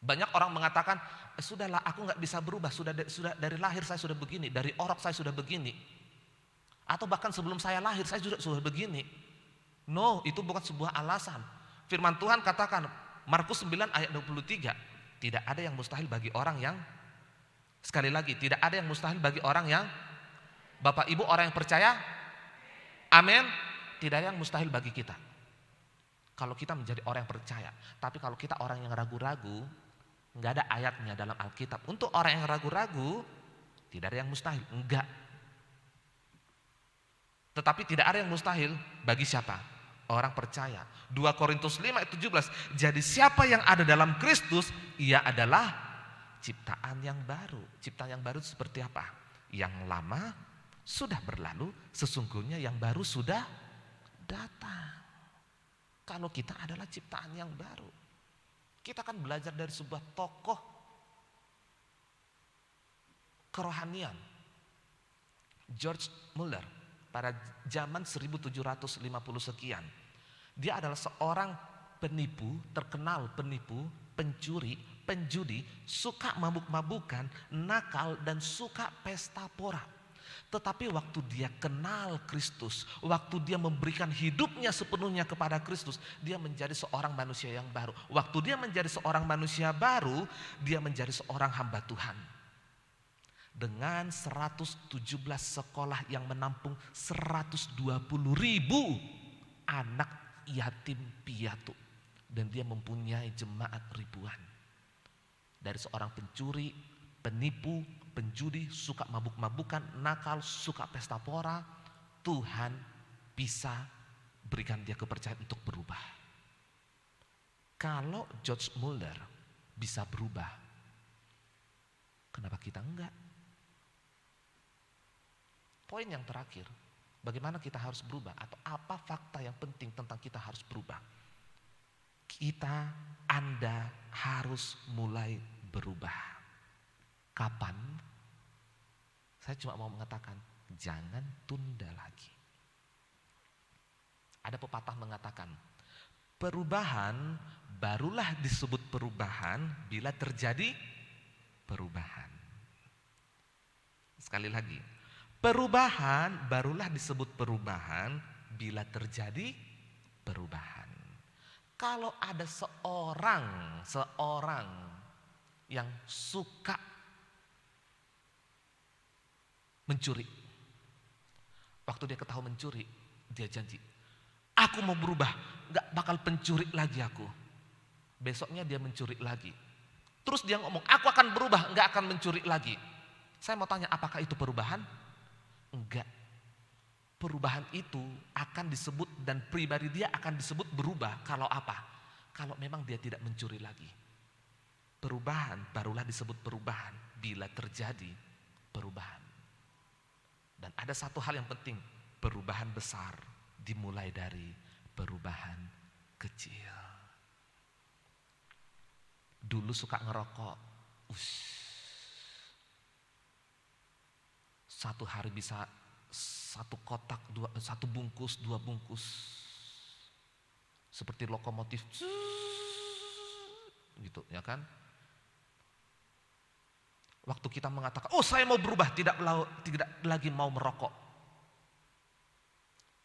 Banyak orang mengatakan, sudahlah aku gak bisa berubah, sudah dari lahir saya sudah begini, dari orok saya sudah begini. Atau bahkan sebelum saya lahir saya sudah begini. No, itu bukan sebuah alasan. Firman Tuhan katakan, Markus 9 ayat 23, tidak ada yang mustahil bagi orang yang, sekali lagi, tidak ada yang mustahil bagi orang yang, Bapak Ibu orang yang percaya, amin, tidak ada yang mustahil bagi kita. Kalau kita menjadi orang yang percaya. Tapi kalau kita orang yang ragu-ragu, enggak ada ayatnya dalam Alkitab. Untuk orang yang ragu-ragu, tidak ada yang mustahil. Enggak. Tetapi tidak ada yang mustahil bagi siapa? Orang percaya. 2 Korintus 5 ayat 17. Jadi siapa yang ada dalam Kristus, ia adalah ciptaan yang baru. Ciptaan yang baru seperti apa? Yang lama sudah berlalu, sesungguhnya yang baru sudah datang. Kalau kita adalah ciptaan yang baru. Kita akan belajar dari sebuah tokoh kerohanian. George Muller pada zaman 1750 sekian. Dia adalah seorang penipu, terkenal penipu, pencuri, penjudi, suka mabuk-mabukan, nakal, dan suka pesta pora. Tetapi waktu dia kenal Kristus, waktu dia memberikan hidupnya sepenuhnya kepada Kristus, dia menjadi seorang manusia yang baru. Waktu dia menjadi seorang manusia baru, dia menjadi seorang hamba Tuhan. Dengan 117 sekolah yang menampung 120.000 anak yatim piatu. Dan dia mempunyai jemaat ribuan. Dari seorang pencuri, penipu, penjudi, suka mabuk-mabukan, nakal, suka pesta pora, Tuhan bisa berikan dia kepercayaan untuk berubah. Kalau George Muller bisa berubah, kenapa kita enggak? Poin yang terakhir, bagaimana kita harus berubah atau apa fakta yang penting tentang kita harus berubah? Anda harus mulai berubah. Kapan? Saya cuma mau mengatakan, jangan tunda lagi. Ada pepatah mengatakan, perubahan barulah disebut perubahan bila terjadi perubahan. Sekali lagi, perubahan barulah disebut perubahan bila terjadi perubahan. Kalau ada seorang yang suka mencuri. Waktu dia ketahui mencuri, dia janji, aku mau berubah, gak bakal pencuri lagi aku. Besoknya dia mencuri lagi. Terus dia ngomong, aku akan berubah, gak akan mencuri lagi. Saya mau tanya, apakah itu perubahan? Enggak. Perubahan itu akan disebut dan pribadi dia akan disebut berubah kalau apa? Kalau memang dia tidak mencuri lagi. Perubahan barulah disebut perubahan bila terjadi perubahan. Dan ada satu hal yang penting, perubahan besar dimulai dari perubahan kecil. Dulu suka ngerokok, satu hari bisa satu kotak, satu bungkus, 2 bungkus. Seperti lokomotif, gitu ya kan. Waktu kita mengatakan, oh saya mau berubah, tidak lagi mau merokok.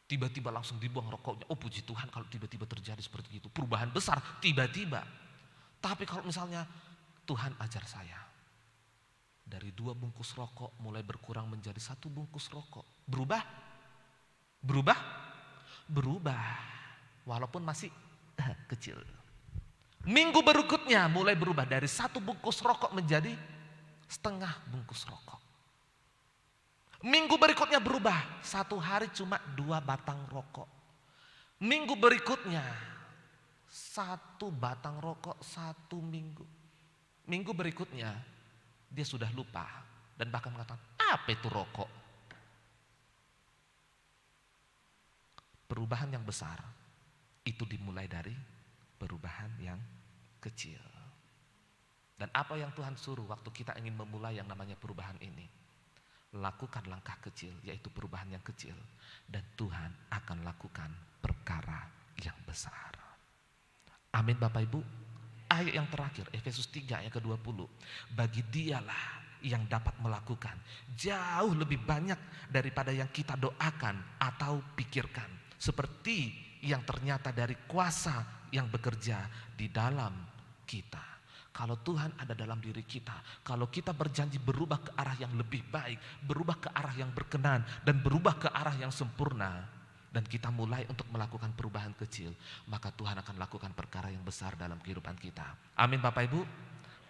Tiba-tiba langsung dibuang rokoknya. Oh puji Tuhan kalau tiba-tiba terjadi seperti itu. Perubahan besar, tiba-tiba. Tapi kalau misalnya Tuhan ajar saya. Dari 2 bungkus rokok mulai berkurang menjadi 1 bungkus rokok. Berubah? Berubah? Berubah. Walaupun masih kecil. Minggu berikutnya mulai berubah dari 1 bungkus rokok menjadi setengah bungkus rokok. Minggu berikutnya berubah, 1 hari cuma 2 batang rokok. Minggu berikutnya 1 batang rokok 1 minggu. Minggu berikutnya dia sudah lupa dan bahkan mengatakan, apa itu rokok? Perubahan yang besar itu dimulai dari perubahan yang kecil. Dan apa yang Tuhan suruh waktu kita ingin memulai yang namanya perubahan ini? Lakukan langkah kecil, yaitu perubahan yang kecil. Dan Tuhan akan lakukan perkara yang besar. Amin Bapak Ibu. Ayat yang terakhir, Efesus 3 ayat ke-20. Bagi dialah yang dapat melakukan jauh lebih banyak daripada yang kita doakan atau pikirkan. Seperti yang ternyata dari kuasa yang bekerja di dalam kita. Kalau Tuhan ada dalam diri kita, kalau kita berjanji berubah ke arah yang lebih baik, berubah ke arah yang berkenan, dan berubah ke arah yang sempurna, dan kita mulai untuk melakukan perubahan kecil, maka Tuhan akan lakukan perkara yang besar dalam kehidupan kita. Amin Bapak Ibu.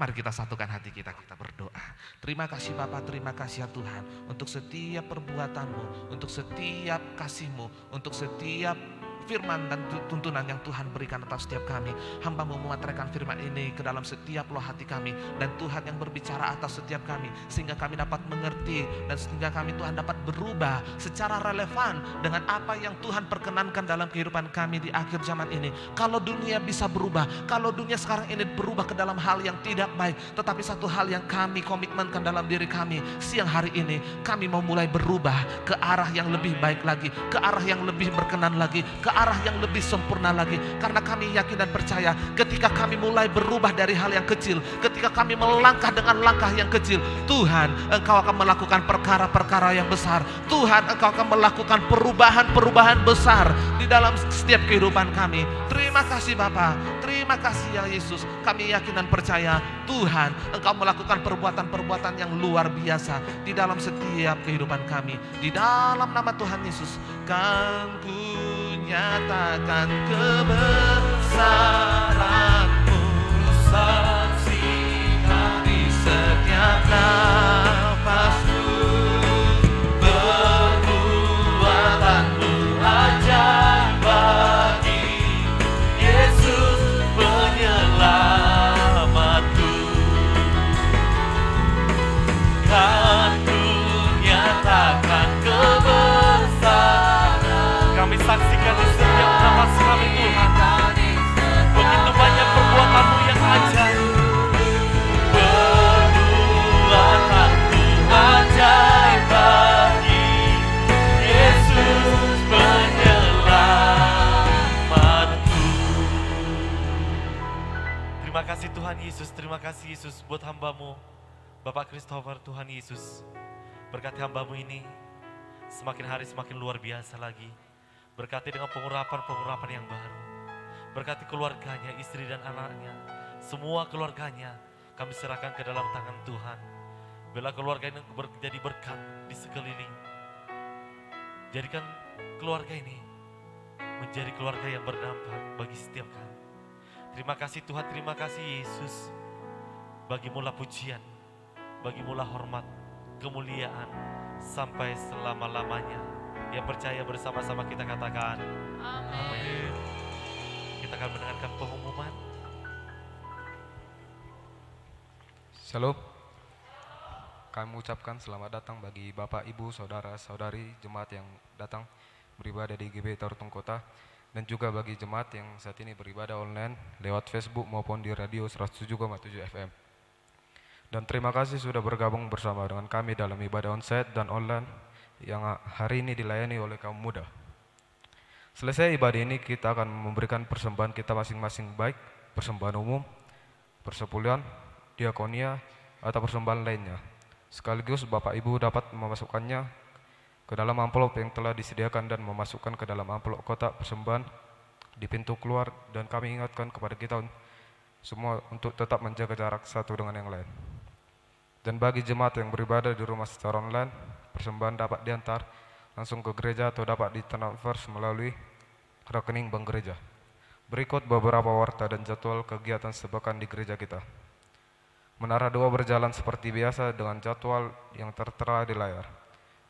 Mari kita satukan hati kita berdoa. Terima kasih Bapa, terima kasih ya Tuhan untuk setiap perbuatan-Mu, untuk setiap kasih-Mu, untuk setiap firman dan tuntunan yang Tuhan berikan atas setiap kami. Hamba-Mu mematahkan firman ini ke dalam setiap loh hati kami. Dan Tuhan yang berbicara atas setiap kami. Sehingga kami dapat mengerti dan sehingga kami Tuhan dapat berubah secara relevan dengan apa yang Tuhan perkenankan dalam kehidupan kami di akhir zaman ini. Kalau dunia bisa berubah, kalau dunia sekarang ini berubah ke dalam hal yang tidak baik, tetapi satu hal yang kami komitmenkan dalam diri kami, siang hari ini kami mau mulai berubah ke arah yang lebih baik lagi, ke arah yang lebih berkenan lagi, ke arah yang lebih sempurna lagi. Karena kami yakin dan percaya ketika kami mulai berubah dari hal yang kecil, ketika kami melangkah dengan langkah yang kecil, Tuhan, Engkau akan melakukan perkara-perkara yang besar. Tuhan, Engkau akan melakukan perubahan-perubahan besar di dalam setiap kehidupan kami. Terima kasih Bapa, terima kasih ya Yesus. Kami yakin dan percaya Tuhan, Engkau melakukan perbuatan-perbuatan yang luar biasa di dalam setiap kehidupan kami. Di dalam nama Tuhan Yesus, kan ku nyatakan kebesaran-Mu, saksikan di setiap nafasku, perbuatan-Mu ajaib bagi Yesus penyelamatku. Kan ku nyatakan kebesaran. Kami saksikan di setiap nafas kami Tuhan, begitu banyak perbuatan-Mu yang ajaib. Perbuatan-Mu ajaib bagi Yesus penyelamatku. Terima kasih Tuhan Yesus, terima kasih Yesus buat hamba-Mu Bapak Christopher. Tuhan Yesus, berkati hamba-Mu ini semakin hari semakin luar biasa lagi. Berkati dengan pengurapan-pengurapan yang baru. Berkati keluarganya, istri dan anaknya, semua keluarganya kami serahkan ke dalam tangan Tuhan. Bila keluarga ini jadi berkat di sekeliling, jadikan keluarga ini menjadi keluarga yang berdampak bagi setiap kami. Terima kasih Tuhan, terima kasih Yesus. Bagimulah pujian, bagimulah hormat, kemuliaan sampai selama-lamanya. Yang percaya bersama-sama kita katakan amin. Kita akan mendengarkan pengumuman. Shalom. Kami mengucapkan selamat datang bagi Bapak, Ibu, Saudara, Saudari, jemaat yang datang beribadah di GBI Tarutong Kota, dan juga bagi jemaat yang saat ini beribadah online lewat Facebook maupun di radio 107,7 FM. Dan terima kasih sudah bergabung bersama dengan kami dalam ibadah onsite dan online yang hari ini dilayani oleh kaum muda. Selesai ibadah ini kita akan memberikan persembahan kita masing-masing, baik persembahan umum, persepuluhan, diakonia, atau persembahan lainnya. Sekaligus Bapak Ibu dapat memasukkannya ke dalam amplop yang telah disediakan dan memasukkan ke dalam amplop kotak persembahan di pintu keluar. Dan kami ingatkan kepada kita semua untuk tetap menjaga jarak satu dengan yang lain. Dan bagi jemaat yang beribadah di rumah secara online, persembahan dapat diantar langsung ke gereja atau dapat ditransfer melalui rekening bank gereja. Berikut beberapa warta dan jadwal kegiatan sepekan di gereja kita. Menara doa berjalan seperti biasa dengan jadwal yang tertera di layar.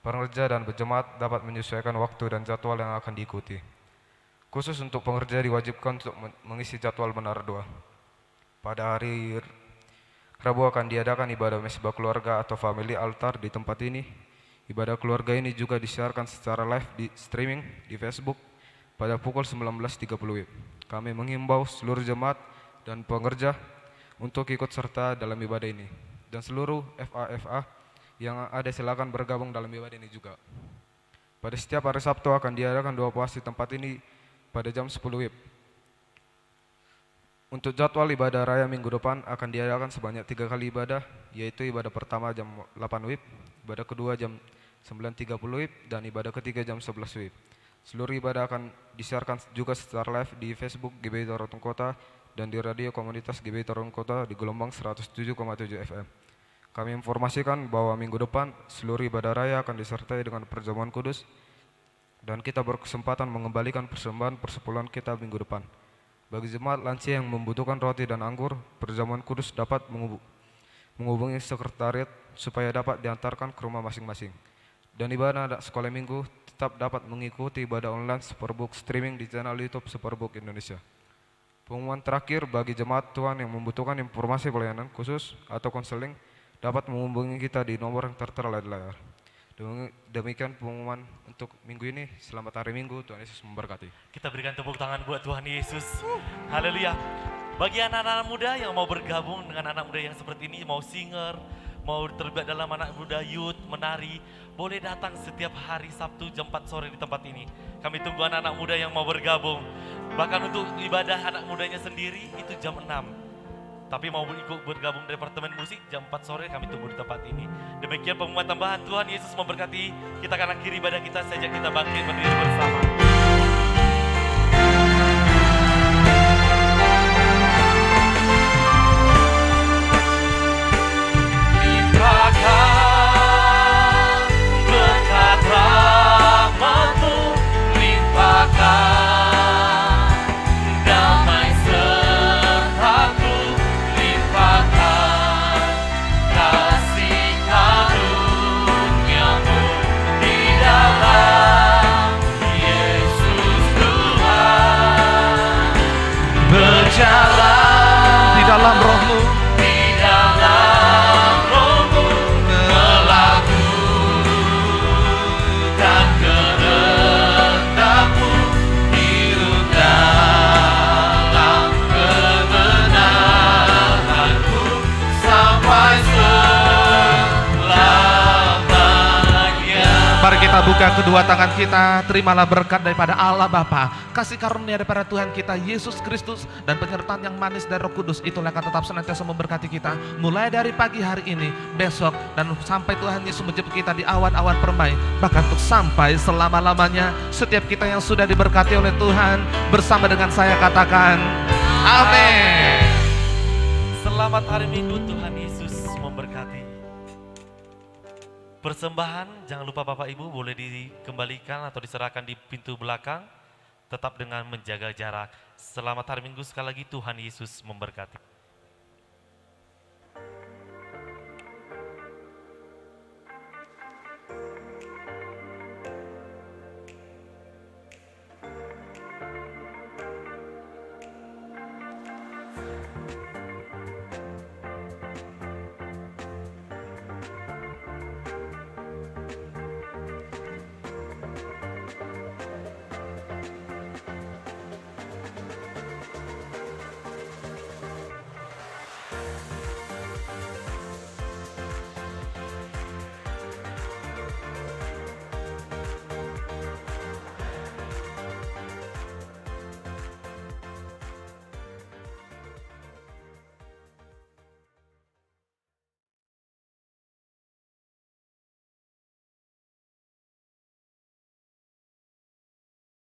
Pengerja dan berjemaat dapat menyesuaikan waktu dan jadwal yang akan diikuti. Khusus untuk pengerja diwajibkan untuk mengisi jadwal menara doa. Pada hari Rabu akan diadakan ibadah mesbah keluarga atau family altar di tempat ini. Ibadah keluarga ini juga disiarkan secara live di streaming di Facebook pada pukul 19.30 WIB. Kami menghimbau seluruh jemaat dan pengerja untuk ikut serta dalam ibadah ini. Dan seluruh FA yang ada silakan bergabung dalam ibadah ini juga. Pada setiap hari Sabtu akan diadakan doa puas di tempat ini pada jam 10 WIB. Untuk jadwal ibadah raya minggu depan akan diadakan sebanyak 3 kali ibadah, yaitu ibadah pertama jam 8 WIB, ibadah kedua jam 9.30 WIB, dan ibadah ketiga jam 11 WIB. Seluruh ibadah akan disiarkan juga secara live di Facebook GBI Tarutong Kota dan di radio komunitas GBI Tarutong Kota di gelombang 107,7 FM. Kami informasikan bahwa minggu depan seluruh ibadah raya akan disertai dengan perjamuan kudus dan kita berkesempatan mengembalikan persembahan persepuluhan kita minggu depan. Bagi jemaat lansia yang membutuhkan roti dan anggur, perjamuan kudus dapat menghubungi sekretariat supaya dapat diantarkan ke rumah masing-masing. Dan ibadah anak sekolah minggu tetap dapat mengikuti ibadah online Superbook streaming di channel YouTube Superbook Indonesia. Pengumuman terakhir bagi jemaat Tuhan yang membutuhkan informasi pelayanan khusus atau konseling dapat menghubungi kita di nomor yang tertera di layar. Demikian pengumuman untuk minggu ini. Selamat hari Minggu, Tuhan Yesus memberkati. Kita berikan tepuk tangan buat Tuhan Yesus. Haleluya. Bagi anak-anak muda yang mau bergabung dengan anak muda yang seperti ini, mau singer, mau terlibat dalam anak muda youth, menari, boleh datang setiap hari Sabtu jam 4 sore di tempat ini. Kami tunggu anak-anak muda yang mau bergabung. Bahkan untuk ibadah anak mudanya sendiri itu jam 6. Tapi mau ikut bergabung departemen musik jam 4 sore kami tunggu di tempat ini. Demikian pengumuman tambahan. Tuhan Yesus memberkati. Kita akan akhiri ibadah kita sejak kita bangkit berdiri bersama. Limpahkan berkat rahmat-Mu, limpahkan damai serta-Ku, limpahkan kasih karunia-Mu di dalam Yesus Tuhan. Berjalan di dalam roh-Mu, Di dalam roh-Mu melakukan kehendak-Mu, hidup dalam kebenaran-Mu sampai selamanya. mari kita buka kedua tangan kita. Terimalah berkat daripada Allah Bapa, kasih karunia daripada Tuhan kita Yesus Kristus, dan penyertaan yang manis dari Roh Kudus itulah akan tetap senantiasa memberkati kita mulai dari pagi hari ini, besok, dan sampai Tuhan Yesus menjemput kita di awan-awan permai, bahkan untuk sampai selama-lamanya. Setiap kita yang sudah diberkati oleh Tuhan bersama dengan saya katakan amin. Selamat hari Minggu, Tuhan Yesus memberkati. Persembahan jangan lupa Bapak Ibu boleh dikembalikan atau diserahkan di pintu belakang, tetap dengan menjaga jarak. Selamat hari Minggu sekali lagi, Tuhan Yesus memberkati.